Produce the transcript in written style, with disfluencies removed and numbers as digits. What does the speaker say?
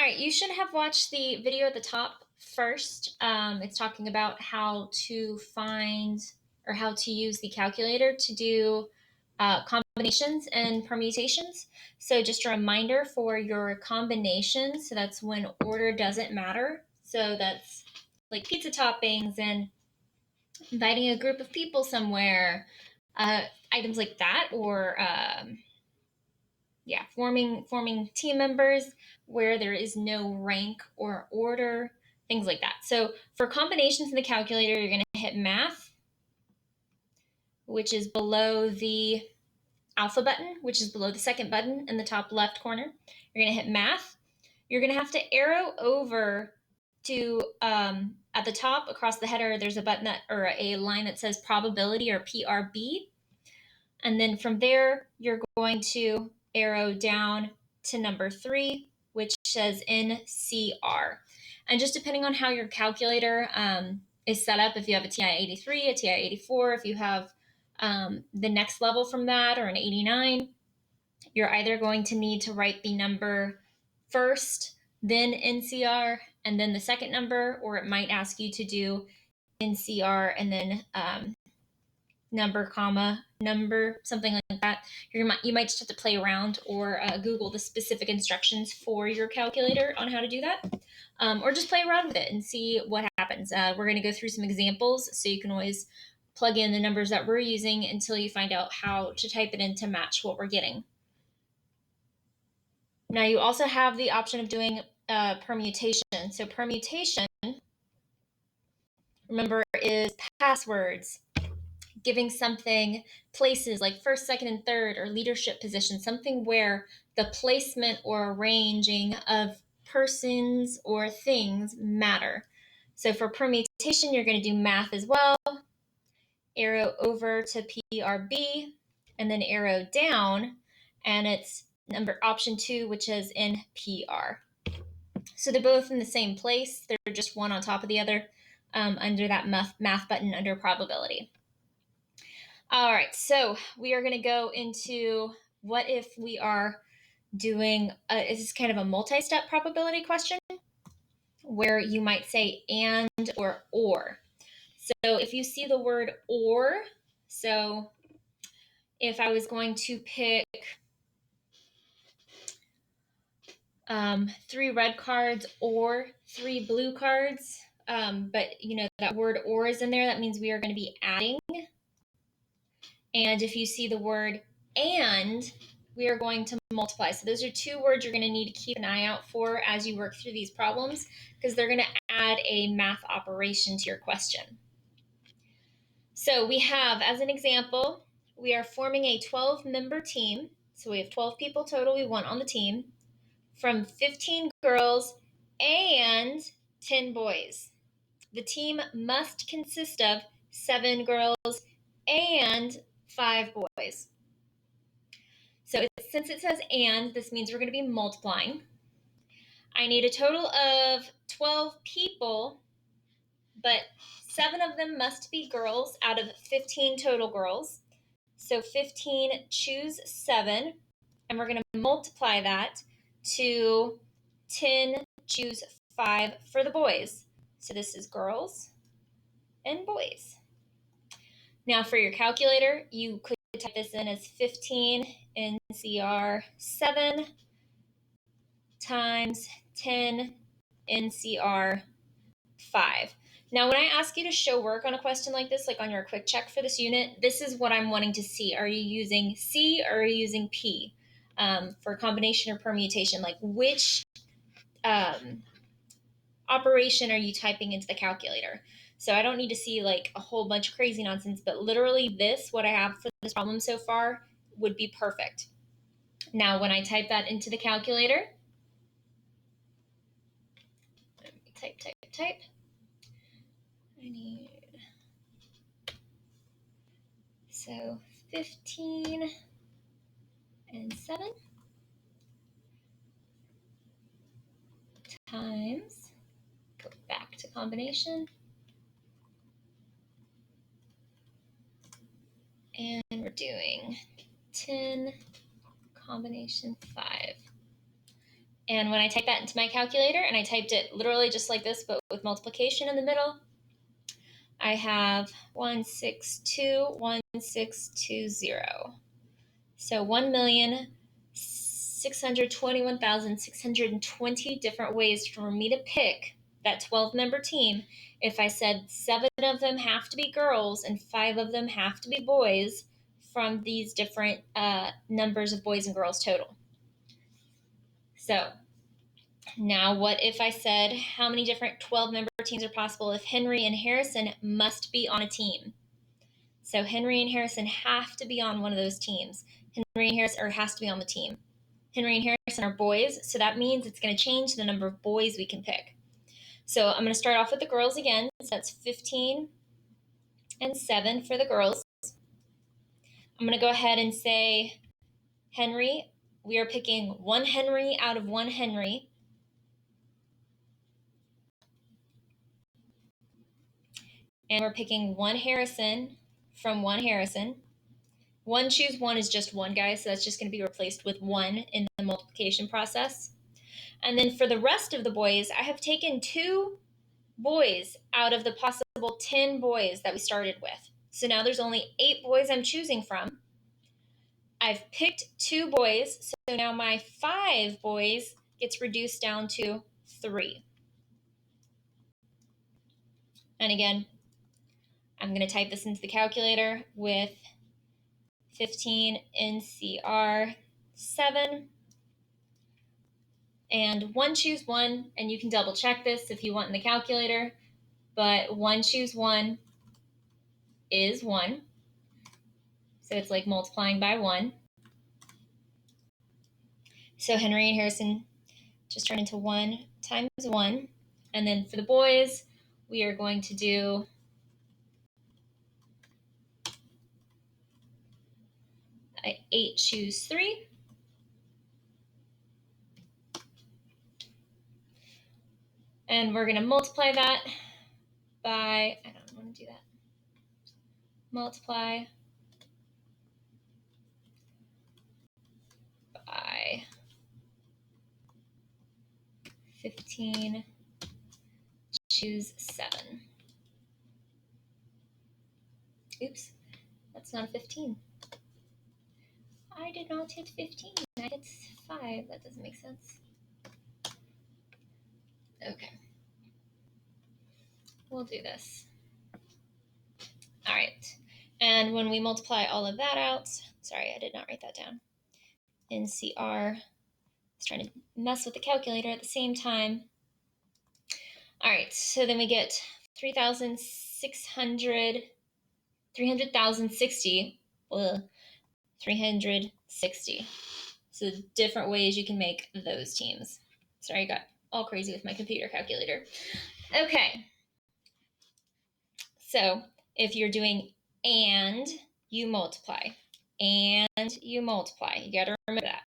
right, you should have watched the video at the top first. It's talking about how to find or how to use the calculator to do combinations and permutations. So just a reminder for your combinations. So that's when order doesn't matter. So that's like pizza toppings and inviting a group of people somewhere, items like that, or yeah, forming team members where there is no rank or order, things like that. So for combinations in the calculator, you're going to hit math, which is below the alpha button, which is below the second button in the top left corner. You're going to hit math. You're going to have to arrow over to at the top across the header. There's a button that or a line that says probability or PRB. And then from there, you're going to arrow down to number 3, which says NCR. And just depending on how your calculator is set up, if you have a TI-83, a TI-84, if you have the next level from that or an 89, you're either going to need to write the number first, then NCR, and then the second number, or it might ask you to do NCR and then number, comma, number, something like that. You might just have to play around or Google the specific instructions for your calculator on how to do that, or just play around with it and see what happens. We're going to go through some examples, so you can always plug in the numbers that we're using until you find out how to type it in to match what we're getting. Now you also have the option of doing permutation. So permutation, remember, is passwords, giving something places like first, second, and third, or leadership position, something where the placement or arranging of persons or things matter. So for permutation, you're going to do math as well, arrow over to PRB, and then arrow down, and it's number option 2, which is NPR. So they're both in the same place. They're just one on top of the other under that math button under probability. All right, so we are going to go into what if we are doing, this is kind of a multi-step probability question where you might say and or. So if you see the word or, so if I was going to pick 3 red cards or 3 blue cards, but you know that word or is in there, that means we are going to be adding. And if you see the word and, we are going to multiply. So those are 2 words you're going to need to keep an eye out for as you work through these problems, because they're going to add a math operation to your question. So we have, as an example, we are forming a 12-member team. So we have 12 people total we want on the team, from 15 girls and 10 boys. The team must consist of 7 girls and 5 boys. So since it says and, this means we're going to be multiplying. I need a total of 12 people, but 7 of them must be girls out of 15 total girls. So 15 choose 7, and we're going to multiply that to 10 choose 5 for the boys. So this is girls and boys. Now for your calculator, you could type this in as 15 NCR 7 times 10 NCR 5. Now, when I ask you to show work on a question like this, like on your quick check for this unit, this is what I'm wanting to see. Are you using C or are you using P for combination or permutation? Like which operation are you typing into the calculator? So I don't need to see like a whole bunch of crazy nonsense, but literally this, what I have for this problem so far, would be perfect. Now, when I type that into the calculator, let me type. I need, so 15 and 7 times, go back to combination, and we're doing 10 combination 5 And when I type that into my calculator, and I typed it literally just like this, but with multiplication in the middle, I have 1621620. So 1,621,620 different ways for me to pick that 12-member team. If I said 7 of them have to be girls and 5 of them have to be boys from these different numbers of boys and girls total. So now what if I said how many different 12-member teams are possible if Henry and Harrison must be on a team? So Henry and Harrison have to be on one of those teams. Henry and Harrison has to be on the team. Henry and Harrison are boys, so that means it's going to change the number of boys we can pick. So I'm going to start off with the girls again. So that's 15 and 7 for the girls. I'm going to go ahead and say Henry. We are picking one Henry out of one Henry. And we're picking one Harrison from one Harrison. One choose one is just one, guys, so that's just going to be replaced with one in the multiplication process. And then for the rest of the boys, I have taken 2 boys out of the possible 10 boys that we started with. So now there's only 8 boys I'm choosing from. I've picked 2 boys, so now my 5 boys gets reduced down to 3. And again, I'm going to type this into the calculator with 15 NCR 7 and 1 choose 1, and you can double check this if you want in the calculator, but 1 choose 1 is 1. So it's like multiplying by 1. So Henry and Harrison just turn into 1 times 1. And then for the boys, we are going to do a 8 choose 3. And we're going to multiply that by, I don't want to do that. Multiply by 15 choose 7. Oops, that's not a 15. I did not hit 15. I hit 5. That doesn't make sense. Okay. We'll do this. All right. And when we multiply all of that out, sorry, I did not write that down. NCR, I was trying to mess with the calculator at the same time. All right, so then we get 300,060. 360. So different ways you can make those teams. Sorry, I got all crazy with my computer calculator. Okay. So if you're doing and, you multiply. And you multiply. You got to remember that.